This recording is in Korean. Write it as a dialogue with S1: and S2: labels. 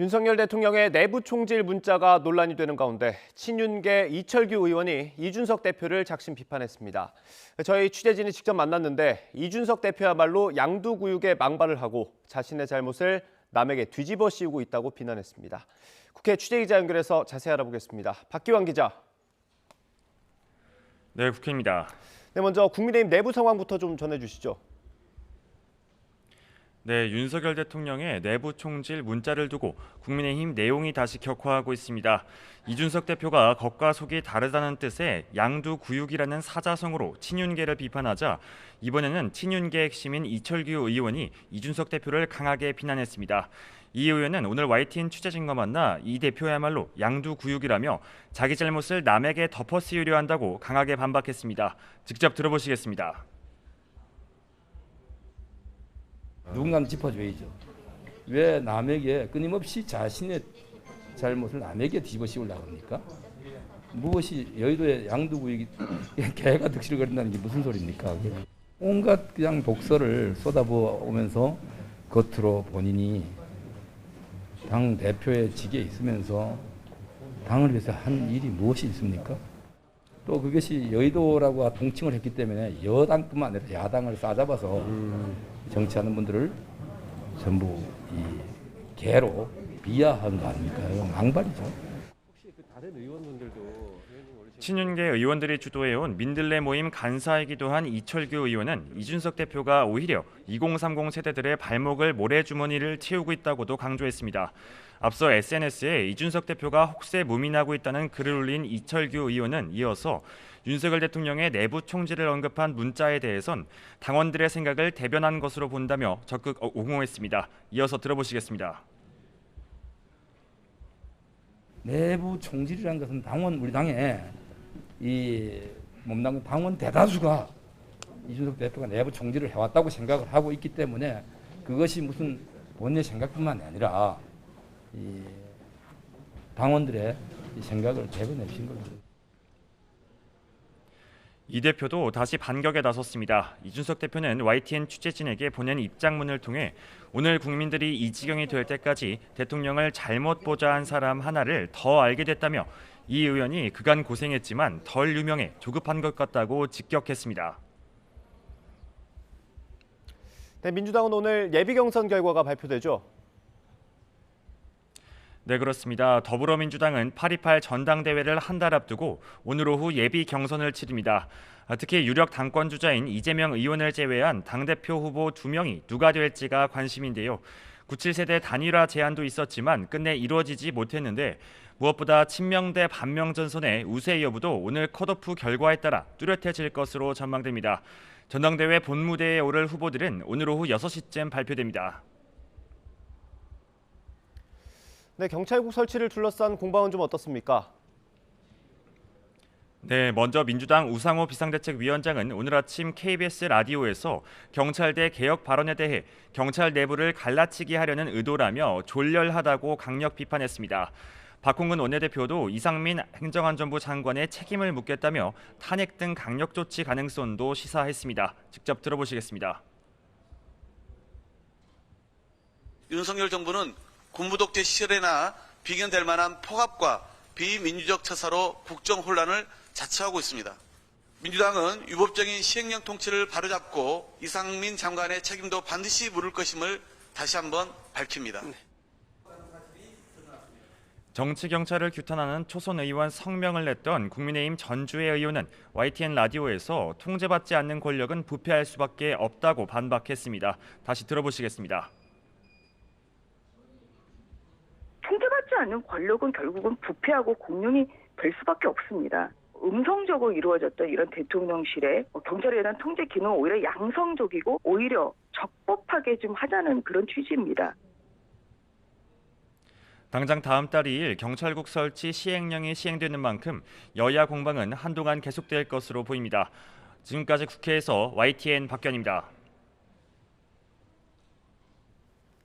S1: 윤석열 대통령의 내부 총질 문자가 논란이 되는 가운데 친윤계 이철규 의원이 이준석 대표를 작심 비판했습니다. 저희 취재진이 직접 만났는데 이준석 대표야말로 양두구육에 망발을 하고 자신의 잘못을 남에게 뒤집어 씌우고 있다고 비난했습니다. 국회 취재기자 연결해서 자세히 알아보겠습니다. 박기환 기자.
S2: 네, 국회입니다.
S1: 네, 먼저 국민의힘 내부 상황부터 좀 전해주시죠.
S2: 네, 윤석열 대통령의 내부 총질 문자를 두고 국민의힘 내용이 다시 격화하고 있습니다. 이준석 대표가 겉과 속이 다르다는 뜻의 양두구육이라는 사자성어로 친윤계를 비판하자 이번에는 친윤계 핵심인 이철규 의원이 이준석 대표를 강하게 비난했습니다. 이 의원은 오늘 YTN 취재진과 만나 이 대표야말로 양두구육이라며 자기 잘못을 남에게 덮어씌우려 한다고 강하게 반박했습니다. 직접 들어보시겠습니다.
S3: 누군가는 짚어줘야죠. 왜 남에게 끊임없이 자신의 잘못을 남에게 뒤집어 씌우려고 합니까? 무엇이 여의도의 양두구육이 개가 득실거린다는 게 무슨 소리입니까? 온갖 그냥 독설을 쏟아부으면서 겉으로 본인이 당 대표의 직에 있으면서 당을 위해서 한 일이 무엇이 있습니까? 또 그것이 여의도라고 동칭을 했기 때문에 여당뿐만 아니라 야당을 싸잡아서 정치하는 분들을 전부 이 개로 비하한 거 아닙니까? 이건 망발이죠.
S4: 혹시 그 다른 의원분들도
S2: 친윤계 의원들이 주도해온 민들레 모임 간사이기도 한 이철규 의원은 이준석 대표가 오히려 2030 세대들의 발목을 모래주머니를 채우고 있다고도 강조했습니다. 앞서 SNS에 이준석 대표가 혹세 무민하고 있다는 글을 올린 이철규 의원은 이어서 윤석열 대통령의 내부 총질을 언급한 문자에 대해선 당원들의 생각을 대변한 것으로 본다며 적극 옹호했습니다. 이어서 들어보시겠습니다.
S3: 내부 총질이라는 것은 당원 우리 당에 이 몸담은 당원 대다수가 이준석 대표가 내부 총질을 해왔다고 생각을 하고 있기 때문에 그것이 무슨 본인의 생각뿐만 아니라 이 당원들의 이 생각을 대변해주신 겁니다.
S2: 이 대표도 다시 반격에 나섰습니다. 이준석 대표는 YTN 취재진에게 보낸 입장문을 통해 오늘 국민들이 이 지경이 될 때까지 대통령을 잘못 보좌한 사람 하나를 더 알게 됐다며 이 의원이 그간 고생했지만 덜 유명해 조급한 것 같다고 직격했습니다.
S1: 네, 민주당은 오늘 예비 경선 결과가 발표되죠.
S2: 네, 그렇습니다. 더불어민주당은 8.28 전당대회를 한 달 앞두고 오늘 오후 예비 경선을 치릅니다. 특히 유력 당권 주자인 이재명 의원을 제외한 당대표 후보 2명이 누가 될지가 관심인데요. 97세대 단일화 제안도 있었지만 끝내 이루어지지 못했는데 무엇보다 친명 대 반명 전선의 우세 여부도 오늘 컷오프 결과에 따라 뚜렷해질 것으로 전망됩니다. 전당대회 본무대에 오를 후보들은 오늘 오후 6시쯤 발표됩니다.
S1: 네, 경찰국 설치를 둘러싼 공방은 좀 어떻습니까?
S2: 네, 먼저 민주당 우상호 비상대책위원장은 오늘 아침 KBS 라디오에서 경찰대 개혁 발언에 대해 경찰 내부를 갈라치기 하려는 의도라며 졸렬하다고 강력 비판했습니다. 박홍근 원내대표도 이상민 행정안전부 장관의 책임을 묻겠다며 탄핵 등 강력 조치 가능성도 시사했습니다. 직접 들어보시겠습니다.
S5: 윤석열 정부는 군부독재 시절에나 비견될 만한 폭압과 비민주적 처사로 국정 혼란을 자처하고 있습니다. 민주당은 위법적인 시행령 통치를 바로잡고 이상민 장관의 책임도 반드시 물을 것임을 다시 한번 밝힙니다.
S2: 정치경찰을 규탄하는 초선 의원 성명을 냈던 국민의힘 전주의 의원은 YTN 라디오에서 통제받지 않는 권력은 부패할 수밖에 없다고 반박했습니다. 다시 들어보시겠습니다.
S6: 통제받지 않는 권력은 결국은 부패하고 공룡이 될 수밖에 없습니다. 음성적으로 이루어졌던 이런 대통령실의 경찰에 대한 통제 기능은 오히려 양성적이고 오히려 적법하게 좀 하자는 그런 취지입니다.
S2: 당장 다음 달 2일 경찰국 설치 시행령이 시행되는 만큼 여야 공방은 한동안 계속될 것으로 보입니다. 지금까지 국회에서 YTN 박견입니다.